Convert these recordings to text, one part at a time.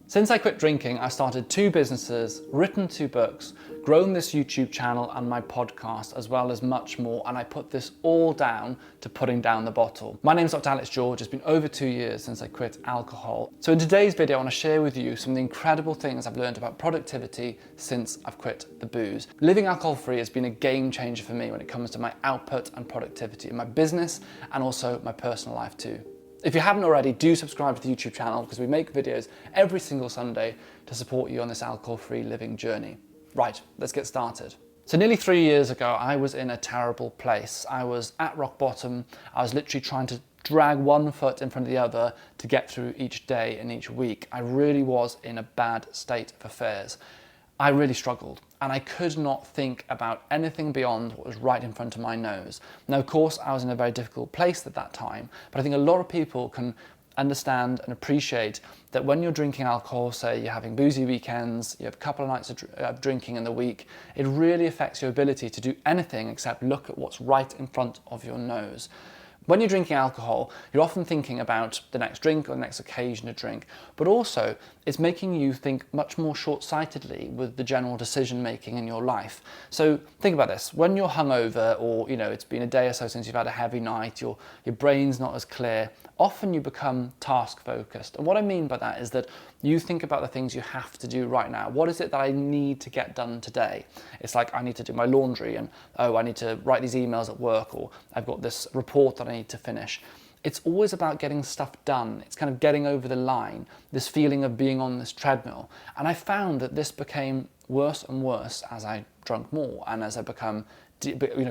Since I quit drinking, I started 2 businesses, written 2 books, grown this YouTube channel and my podcast, as well as much more, and I put this all down to putting down the bottle. My name's Dr. Alex George. It's been over 2 years since I quit alcohol. So in today's video, I want to share with you some of the incredible things I've learned about productivity since I've quit the booze. Living alcohol-free has been a game changer for me when it comes to my output and productivity in my business and also my personal life too. If you haven't already, do subscribe to the YouTube channel because we make videos every single Sunday to support you on this alcohol-free living journey. Right, let's get started. So nearly 3 years ago, I was in a terrible place. I was at rock bottom. I was literally trying to drag one foot in front of the other to get through each day and each week. I really was in a bad state of affairs. I really struggled and I could not think about anything beyond what was right in front of my nose. Now, of course, I was in a very difficult place at that time, but I think a lot of people can understand and appreciate that when you're drinking alcohol, say you're having boozy weekends, you have a couple of nights of drinking in the week, it really affects your ability to do anything except look at what's right in front of your nose. When you're drinking alcohol, you're often thinking about the next drink or the next occasion to drink, but also it's making you think much more short-sightedly with the general decision making in your life. So think about this, when you're hungover or it's been a day or so since you've had a heavy night, your brain's not as clear, often you become task focused. And what I mean by that is that you think about the things you have to do right now. What is it that I need to get done today? It's like I need to do my laundry and I need to write these emails at work, or I've got this report that I need to finish. It's always about getting stuff done. It's kind of getting over the line, this feeling of being on this treadmill. And I found that this became worse and worse as I drank more and as I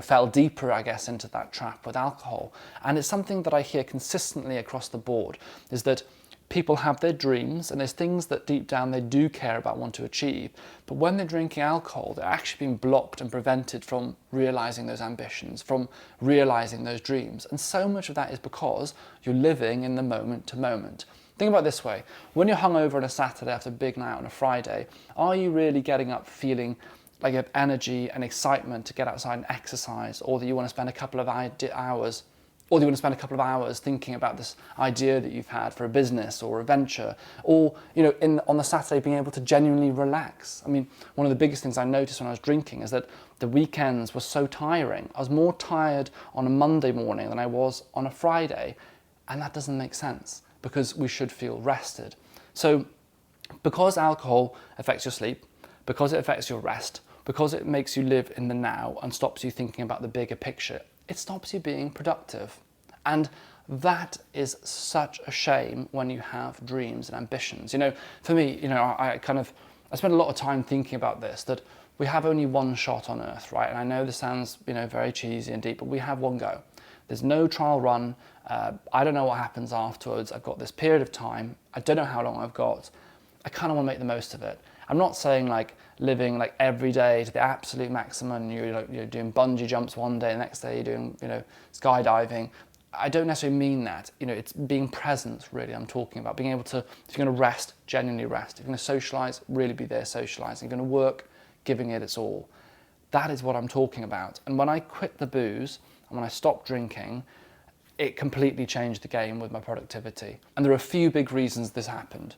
fell deeper, I guess, into that trap with alcohol. And it's something that I hear consistently across the board, is that people have their dreams and there's things that deep down they do care about, want to achieve. But when they're drinking alcohol, they're actually being blocked and prevented from realizing those ambitions, from realizing those dreams. And so much of that is because you're living in the moment to moment. Think about it this way. When you're hungover on a Saturday after a big night on a Friday, are you really getting up feeling like you have energy and excitement to get outside and exercise, or that you want to spend a couple of hours thinking about this idea that you've had for a business or a venture, or on the Saturday being able to genuinely relax? I mean, one of the biggest things I noticed when I was drinking is that the weekends were so tiring. I was more tired on a Monday morning than I was on a Friday, and that doesn't make sense because we should feel rested. So because alcohol affects your sleep, because it affects your rest, because it makes you live in the now and stops you thinking about the bigger picture, it stops you being productive. And that is such a shame when you have dreams and ambitions. For me, I spend a lot of time thinking about this, that we have only one shot on earth, right? And I know this sounds, very cheesy and deep, but we have one go. There's no trial run. I don't know what happens afterwards. I've got this period of time. I don't know how long I've got. I kind of want to make the most of it. I'm not saying living every day to the absolute maximum. You're doing bungee jumps one day, the next day you're doing skydiving. I don't necessarily mean that. It's being present, really. I'm talking about being able to, if you're going to rest, genuinely rest. If you're going to socialize, really be there socializing. If you're going to work, giving it its all. That is what I'm talking about. And when I quit the booze and when I stopped drinking, it completely changed the game with my productivity. And there are a few big reasons this happened.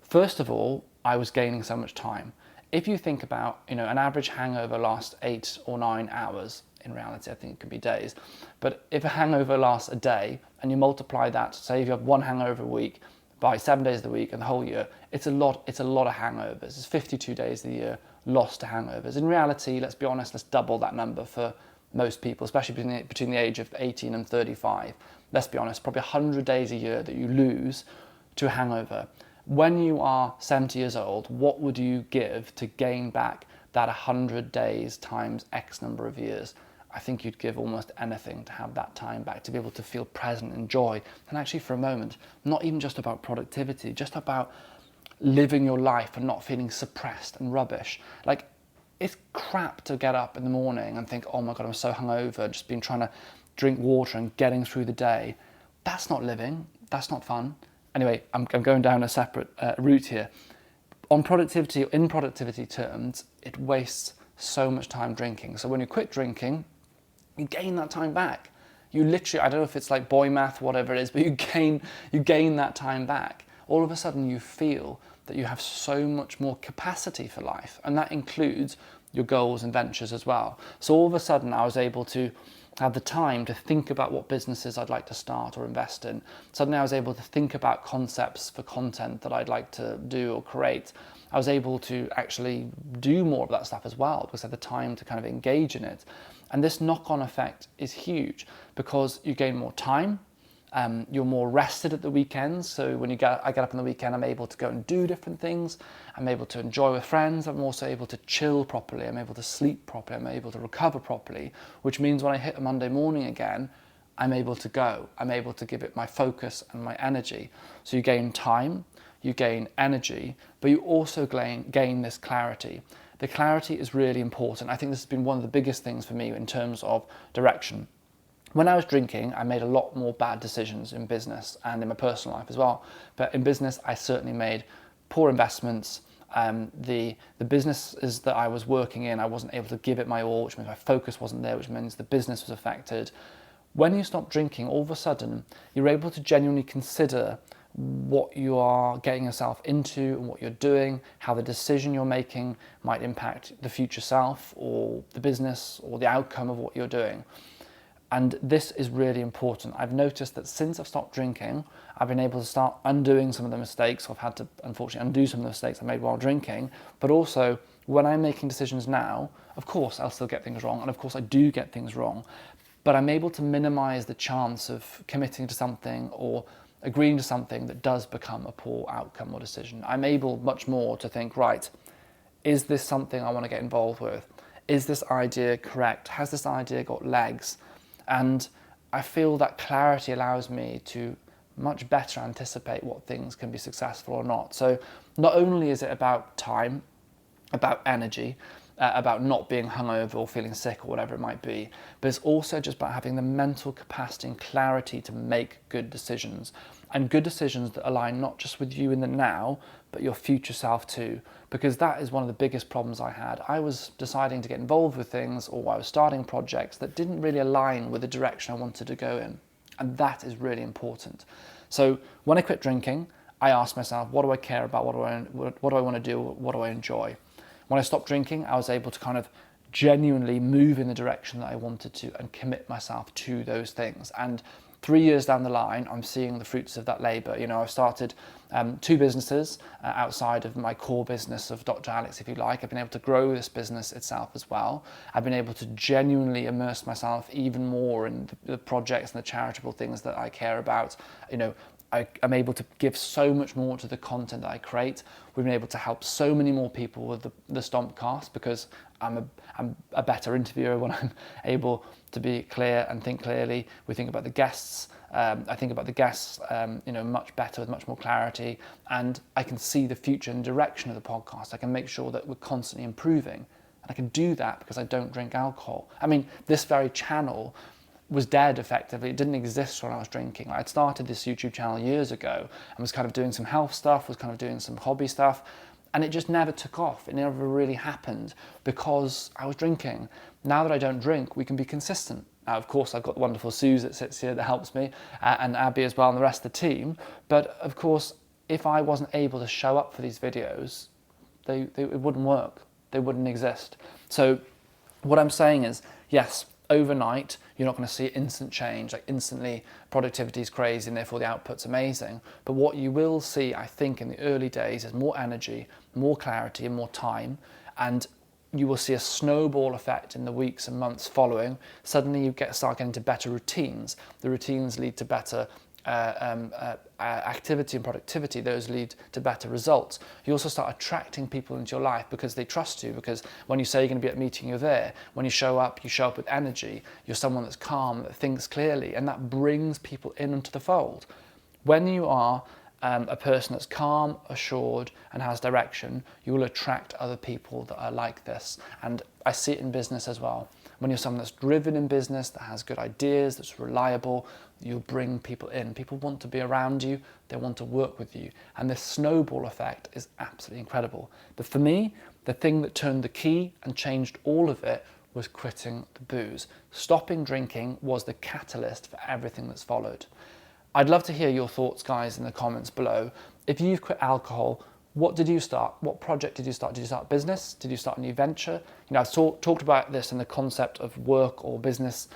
First of all, I was gaining so much time. If you think about, an average hangover lasts 8 or 9 hours, in reality I think it could be days, but if a hangover lasts a day and you multiply that, say if you have one hangover a week by 7 days of the week and the whole year, it's a lot of hangovers. It's 52 days of the year lost to hangovers. In reality, let's be honest, let's double that number for most people, especially between the age of 18 and 35. Let's be honest, probably 100 days a year that you lose to a hangover. When you are 70 years old, what would you give to gain back that 100 days times X number of years? I think you'd give almost anything to have that time back, to be able to feel present and joy. And actually for a moment, not even just about productivity, just about living your life and not feeling suppressed and rubbish. It's crap to get up in the morning and think, oh my God, I'm so hungover, just been trying to drink water and getting through the day. That's not living, that's not fun. Anyway, I'm going down a separate route here. In productivity terms, it wastes so much time drinking. So when you quit drinking, you gain that time back. You literally, I don't know if it's like boy math, whatever it is, but you gain that time back. All of a sudden you feel that you have so much more capacity for life, and that includes your goals and ventures as well. So all of a sudden I was able to have the time to think about what businesses I'd like to start or invest in. Suddenly I was able to think about concepts for content that I'd like to do or create. I was able to actually do more of that stuff as well because I had the time to kind of engage in it. And this knock-on effect is huge because you gain more time. You're more rested at the weekends, so when I get up on the weekend, I'm able to go and do different things. I'm able to enjoy with friends. I'm also able to chill properly. I'm able to sleep properly. I'm able to recover properly, which means when I hit a Monday morning again, I'm able to go. I'm able to give it my focus and my energy. So you gain time, you gain energy, but you also gain this clarity. The clarity is really important. I think this has been one of the biggest things for me in terms of direction. When I was drinking, I made a lot more bad decisions in business and in my personal life as well. But in business, I certainly made poor investments. The businesses that I was working in, I wasn't able to give it my all, which means my focus wasn't there, which means the business was affected. When you stop drinking, all of a sudden, you're able to genuinely consider what you are getting yourself into and what you're doing, how the decision you're making might impact the future self or the business or the outcome of what you're doing. And this is really important. I've noticed that since I've stopped drinking, I've been able to start undoing some of the mistakes. I've had to, unfortunately, undo some of the mistakes I made while drinking. But also, when I'm making decisions now, of course, I'll still get things wrong. And of course, I do get things wrong. But I'm able to minimize the chance of committing to something or agreeing to something that does become a poor outcome or decision. I'm able much more to think, right, is this something I want to get involved with? Is this idea correct? Has this idea got legs? And I feel that clarity allows me to much better anticipate what things can be successful or not. So not only is it about time, about energy, about not being hungover or feeling sick or whatever it might be, but it's also just about having the mental capacity and clarity to make good decisions, and good decisions that align not just with you in the now, but your future self too, because that is one of the biggest problems I had. I was deciding to get involved with things, or I was starting projects that didn't really align with the direction I wanted to go in, and that is really important. So when I quit drinking, I asked myself, what do I care about? What do I want to do? What do I enjoy? When I stopped drinking, I was able to kind of genuinely move in the direction that I wanted to and commit myself to those things. And 3 years down the line, I'm seeing the fruits of that labour. You know, I've started 2 businesses outside of my core business of Dr. Alex, if you like. I've been able to grow this business itself as well. I've been able to genuinely immerse myself even more in the projects and the charitable things that I care about. You know, I'm able to give so much more to the content that I create. We've been able to help so many more people with the Stompcast because I'm a better interviewer when I'm able to be clear and think clearly. We think about the guests. I think about the guests, much better with much more clarity, and I can see the future and direction of the podcast. I can make sure that we're constantly improving, and I can do that because I don't drink alcohol. I mean, this very channel was dead effectively. It didn't exist when I was drinking. I'd started this YouTube channel years ago and was kind of doing some health stuff, was kind of doing some hobby stuff, and it just never took off. It never really happened because I was drinking. Now that I don't drink, we can be consistent. Now, of course, I've got the wonderful Suze that sits here that helps me, and Abby as well, and the rest of the team. But of course, if I wasn't able to show up for these videos, it wouldn't work. They wouldn't exist. So what I'm saying is, yes, overnight, you're not going to see instant change, like instantly productivity is crazy and therefore the output's amazing. But what you will see, I think, in the early days is more energy, more clarity and more time. And you will see a snowball effect in the weeks and months following. Suddenly you start getting to better routines. The routines lead to better activity and productivity. Those lead to better results. You also start attracting people into your life because they trust you, because when you say you're going to be at a meeting, you're there. When you show up with energy. You're someone that's calm, that thinks clearly, and that brings people into the fold. When you are a person that's calm, assured, and has direction, you will attract other people that are like this. And I see it in business as well. When you're someone that's driven in business, that has good ideas, that's reliable, you'll bring people in. People want to be around you, they want to work with you. And this snowball effect is absolutely incredible. But for me, the thing that turned the key and changed all of it was quitting the booze. Stopping drinking was the catalyst for everything that's followed. I'd love to hear your thoughts, guys, in the comments below. If you've quit alcohol, What did you start? What project did you start? Did you start a business? Did you start a new venture? You know, I've talked about this in the concept of work or business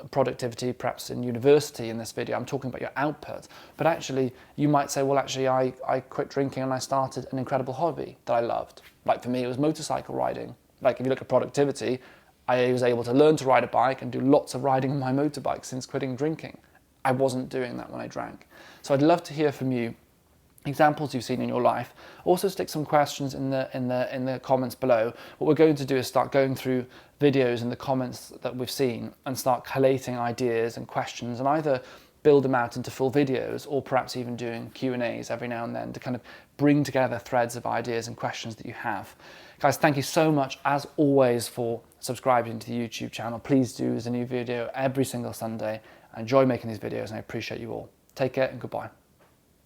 productivity, perhaps in university in this video. I'm talking about your output. But actually, you might say, well, actually, I quit drinking and I started an incredible hobby that I loved. Like for me, it was motorcycle riding. Like if you look at productivity, I was able to learn to ride a bike and do lots of riding on my motorbike since quitting drinking. I wasn't doing that when I drank. So I'd love to hear from you. Examples you've seen in your life. Also stick some questions in the comments below. What we're going to do is start going through videos in the comments that we've seen and start collating ideas and questions and either build them out into full videos or perhaps even doing Q&As every now and then to kind of bring together threads of ideas and questions that you have. Guys, thank you so much as always for subscribing to the YouTube channel. Please do. There's a new video every single Sunday. I enjoy making these videos and I appreciate you all. Take care and goodbye.